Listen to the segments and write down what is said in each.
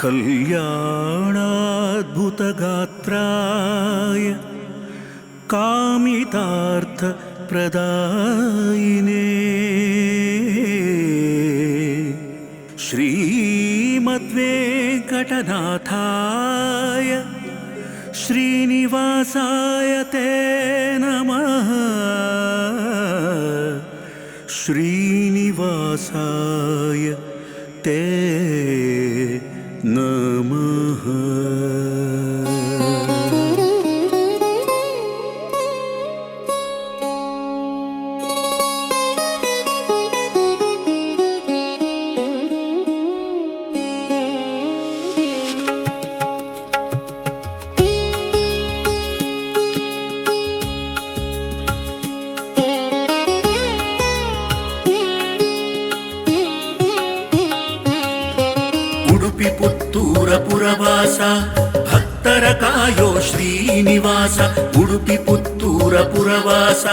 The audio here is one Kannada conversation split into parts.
कल्याणाद्भुतगात्राय कामितार्थप्रदायिने श्रीमद्वेङ्कटनाथाय श्रीनिवासाय ते नमः। श्रीनिवासाय ते नमः। ಉಡುಪಿ ಪುತ್ತೂರ ಪುರವಾಸ ಭಕ್ತರ ಕಾಯೋ ಶ್ರೀನಿವಾಸ। ಉಡುಪಿ ಪುತ್ತೂರ ಪುರವಾಸ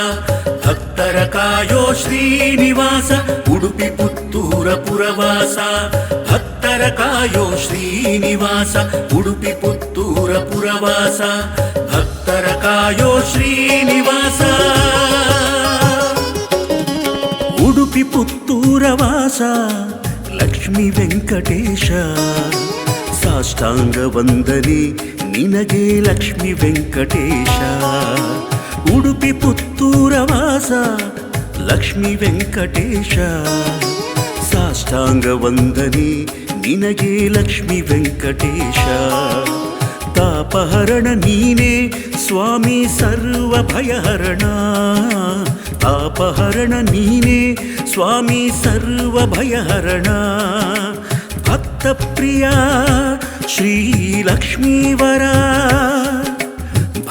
ಭಕ್ತರ ಕಾಯೋ ಶ್ರೀನಿವಾಸ। ಉಡುಪಿ ಪುತ್ತೂರ ಪುರವಾಸ ಭಕ್ತರ ಕಾಯೋ ಶ್ರೀನಿವಾಸ। ಉಡುಪಿ ಪುತ್ತೂರ ಪುರವಾಸ ಭಕ್ತರ ಕಾಯೋ ಶ್ರೀನಿವಾಸ। ಉಡುಪಿ ಪುತ್ತೂರ ವಾಸ ಲಕ್ಷ್ಮೀ ವೆಂಕಟೇಶ ಸಾಷ್ಟಾಂಗ ವಂದನೆ ನಿನಗೆ ಲಕ್ಷ್ಮೀ ವೆಂಕಟೇಶ। ಉಡುಪಿ ಪುತ್ತೂರ ವಾಸ ಲಕ್ಷ್ಮೀ ವೆಂಕಟೇಶ ಸಾಷ್ಟಾಂಗ ವಂದನೆ ನಿನಗೆ ಲಕ್ಷ್ಮೀ ವೆಂಕಟೇಶ। ತಾಪಹರಣ ನೀನೇ ಸ್ವಾಮಿ ಸರ್ವ ಭಯಹರಣ। ತಾಪಹರಣ ನೀನೇ ಸ್ವಾಮಿ ಸರ್ವ ಭಯಹರಣ। ಭಕ್ತ ಪ್ರಿಯ ಶ್ರೀ ಲಕ್ಷ್ಮೀವರ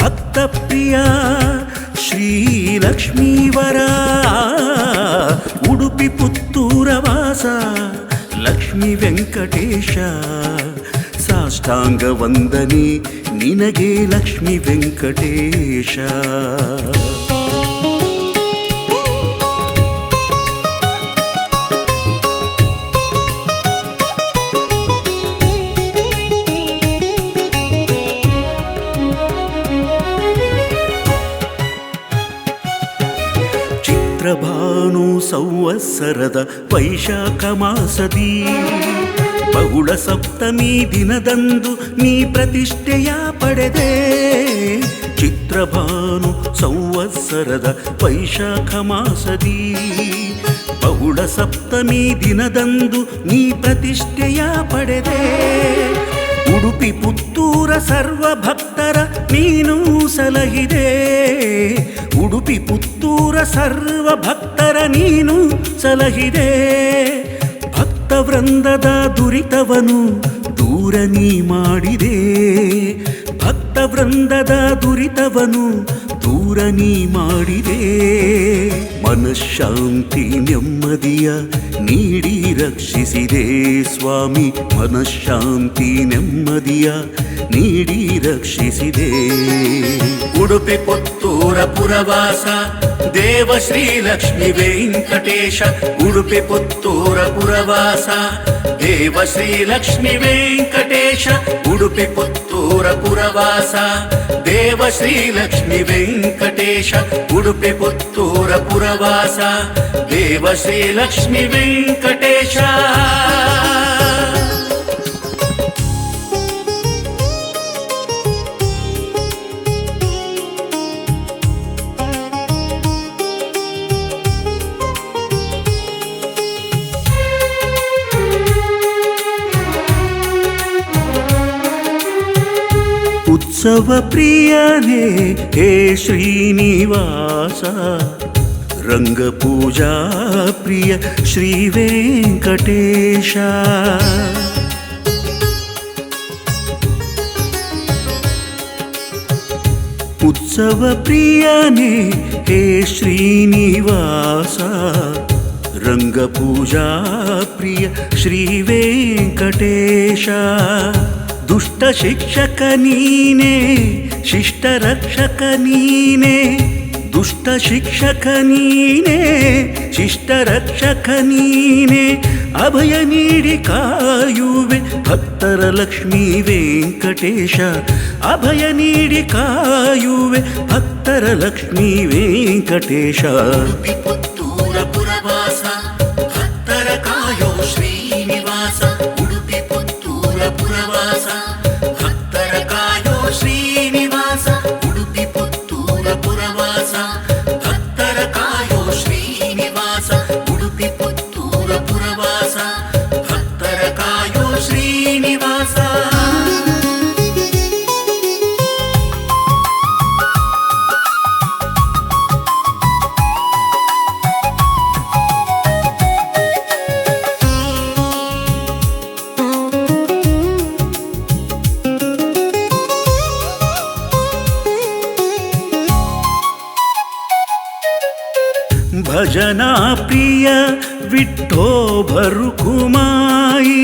ಭಕ್ತ ಪ್ರಿಯ ಶ್ರೀ ಲಕ್ಷ್ಮೀವರ। ಉಡುಪಿ ಪುತ್ತೂರ ವಾಸ ಲಕ್ಷ್ಮೀ ವೆಂಕಟೇಶ ಸಾಷ್ಟಾಂಗ ವಂದನೆ ನಿನಗೆ ಲಕ್ಷ್ಮೀ ವೆಂಕಟೇಶ। ಭಾನು ಸಂವತ್ಸರದ ವೈಶಾಖ ಮಾಸದಿ ಬಹುಳ ಸಪ್ತಮಿ ದಿನದಂದು ನೀ ಪ್ರತಿಷ್ಠೆಯ ಪಡೆದೆ। ಚಿತ್ರಭಾನು ಸಂವತ್ಸರದ ವೈಶಾಖ ಮಾಸದಿ ಬಹುಳ ಸಪ್ತಮಿ ದಿನದಂದು ನೀ ಪ್ರತಿಷ್ಠೆಯ ಪಡೆದೆ। ಉಡುಪಿ ಪುತ್ತೂರ ಸರ್ವ ಭಕ್ತರ ನೀನು ಸಲಹಿದೆ। ಉಡುಪಿ ಪುತ್ತೂರ ಸರ್ವ ಭಕ್ತರ ನೀನು ಸಲಹಿದೆ। ಭಕ್ತ ವೃಂದದ ದುರಿತವನು ದೂರ ನೀ ಮಾಡಿದೆ। ಭಕ್ತ ವೃಂದದ ದುರಿತವನು ದೂರ ನೀ ಮಾಡಿದೆ। ಮನಃಶಾಂತಿ ನೆಮ್ಮದಿಯ ನೀಡಿ ರಕ್ಷಿಸಿದೆ ಸ್ವಾಮಿ। ಮನಃಶಾಂತಿ ನೆಮ್ಮದಿಯ ನೀಡಿ ರಕ್ಷಿಸಿದೆ। ಉಡುಪಿ ಪುತ್ತೂರ ಪುರವಾಸ ದೇವ ಶ್ರೀ ಲಕ್ಷ್ಮೀ ವೆಂಕಟೇಶ। ಉಡುಪಿ ಪುತ್ತೂರ ಪುರವಾಸ ದೇವ ಶ್ರೀ ಲಕ್ಷ್ಮೀ ವೆಂಕಟೇಶ। ಉಡುಪಿ ಪುತ್ತೂರ ಪುರವಾಸ ದೇವ ಶ್ರೀ ಲಕ್ಷ್ಮೀ ವೆಂಕಟೇಶ। ಉಡುಪಿ ಪುತ್ತೂರ ಪುರವಾಸ ದೇವ ಶ್ರೀ ಲಕ್ಷ್ಮೀ ವೆಂಕಟೇಶ। उत्सव प्रियने हे श्रीनिवास रंग पूजा प्रिय श्री वेंकटेश। उत्सव प्रियने हे श्रीनिवास रंग पूजा प्रिय श्री वेंकटेश। दुष्ट शिक्षक नीने शिष्ट रक्षक नीने ದುಷ್ಟ ಶಿಕ್ಷಕ ನೀನೇ ಶಿಷ್ಟ ರಕ್ಷಕ ನೀನೇ ಅಭಯ ನೀಡಿ ಕಾಯುವೆ ಭಕ್ತರ ಲಕ್ಷ್ಮೀ ವೆಂಕಟೇಶ ಅಭಯ ನೀಡಿ ಕಾಯುವೆ ಭಕ್ತರ ಲಕ್ಷ್ಮೀ ವೆಂಕಟೇಶ ಉಡುಪಿ ಪುತ್ತೂರ ಪುರವಾಸ ಭಕ್ತರ ಕಾಯೋ ಶ್ರೀನಿವಾಸ ಉಡುಪಿ ಪುತ್ತೂರ ಪುರವಾಸ ಭಕ್ತರ ಕಾಯೋ ಶ್ರೀನಿವಾಸ ಉಡುಪಿ ಪುತ್ತೂರ ಪುರವಾಸ ಭಕ್ತರ ಕಾಯೋ ಶ್ರೀನಿವಾಸ ಉಡುಪಿ ಪುತ್ತೂರ ಪುರವಾಸ ಭಕ್ತರ ಕಾಯೋ ಶ್ರೀನಿವಾಸ ಭಜನಾ ಪ್ರಿಯ ವಿಠೋ ಭರುಕುಮಾಯಿ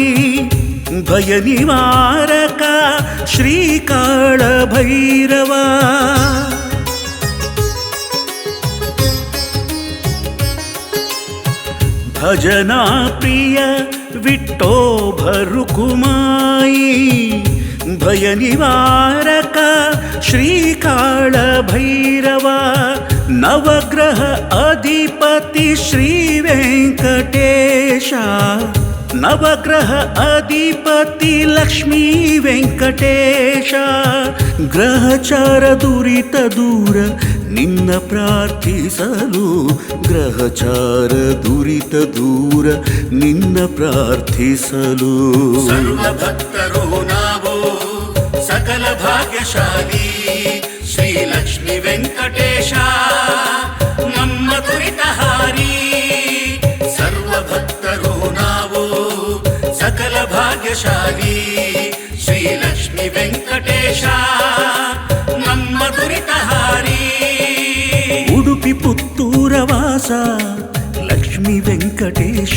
ಭಯ ನಿವಾರಕ ಶ್ರೀಕಾಳ ಭೈರವ ಭಜನಾ ಪ್ರಿಯ ವಿಠೋ ಭರುಕುಮಾಯಿ ಭಯ ನಿವಾರಕ ಶ್ರೀಕಾಳ ಭೈರವ ನವಗ್ರಹ ಅಧಿಪತಿ ಶ್ರೀ ವೆಂಕಟೇಶ ನವಗ್ರಹ ಅಧಿಪತಿ ಲಕ್ಷ್ಮೀ ವೆಂಕಟೇಶ ಗ್ರಹಚಾರ ದುರಿತ ದೂರ ನಿನ್ನ ಪ್ರಾರ್ಥಿಸಲು ಗ್ರಹಚಾರ ದುರಿತ ದೂರ ನಿನ್ನ ಪ್ರಾರ್ಥಿಸಲು ಸರ್ವ ಭಕ್ತರು ನಾವು ಸಕಲ ಭಾಗ್ಯಶಾಲಿ ಶ್ರೀ ಲಕ್ಷ್ಮೀ ವೆಂಕಟೇಶ ನಮ್ಮ ದುರಿತ ಹಾರಿ ಸರ್ವ ಭಕ್ತರು ನಾವು ಸಕಲ ಭಾಗ್ಯಶಾಲಿ ಶ್ರೀ ಲಕ್ಷ್ಮೀ ವೆಂಕಟೇಶ ನಮ್ಮ ದುರಿತ ಹಾರಿ ಉಡುಪಿ ಪುತ್ತೂರ ವಾಸ ಲಕ್ಷ್ಮೀ ವೆಂಕಟೇಶ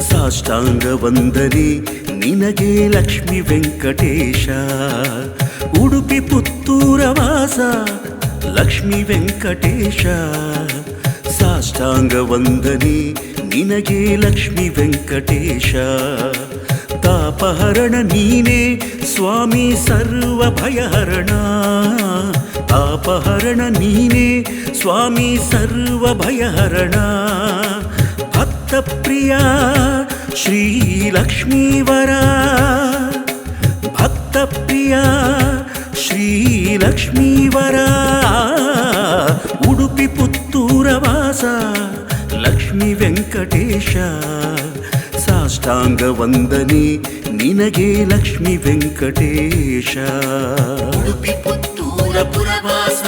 ಸಾಷ್ಟಾಂಗ ವಂದನೆ ನಿನಗೆ ಲಕ್ಷ್ಮೀ ವೆಂಕಟೇಶ ಉಡುಪಿ ಪುತ್ತೂರ ವಾಸ ಲಕ್ಷ್ಮೀ ವೆಂಕಟೇಶ ಸಾಷ್ಟಾಂಗ ವಂದನೆ ನಿನಗೆ ಲಕ್ಷ್ಮೀ ವೆಂಕಟೇಶ ತಾಪಹರಣ ನೀನೇ ಸ್ವಾಮಿ ಸರ್ವ ಭಯಹರಣ ತಾಪಹರಣ ನೀನೇ ಸ್ವಾಮಿ ಸರ್ವ ಭಯಹರಣ ಭಕ್ತ ಪ್ರಿಯ ಶ್ರೀ ಲಕ್ಷ್ಮೀವರ ಭಕ್ತ ಪ್ರಿಯ ಶ್ರೀ ಲಕ್ಷ್ಮೀವರ ಉಡುಪಿ ಪುತ್ತೂರ ವಾಸ ಲಕ್ಷ್ಮೀ ವೆಂಕಟೇಶ ಸಾಷ್ಟಾಂಗ ವಂದನೆ ನಿನಗೆ ಲಕ್ಷ್ಮೀ ವೆಂಕಟೇಶ ಉಡುಪಿ ಪುತ್ತೂರ ಪುರವಾಸ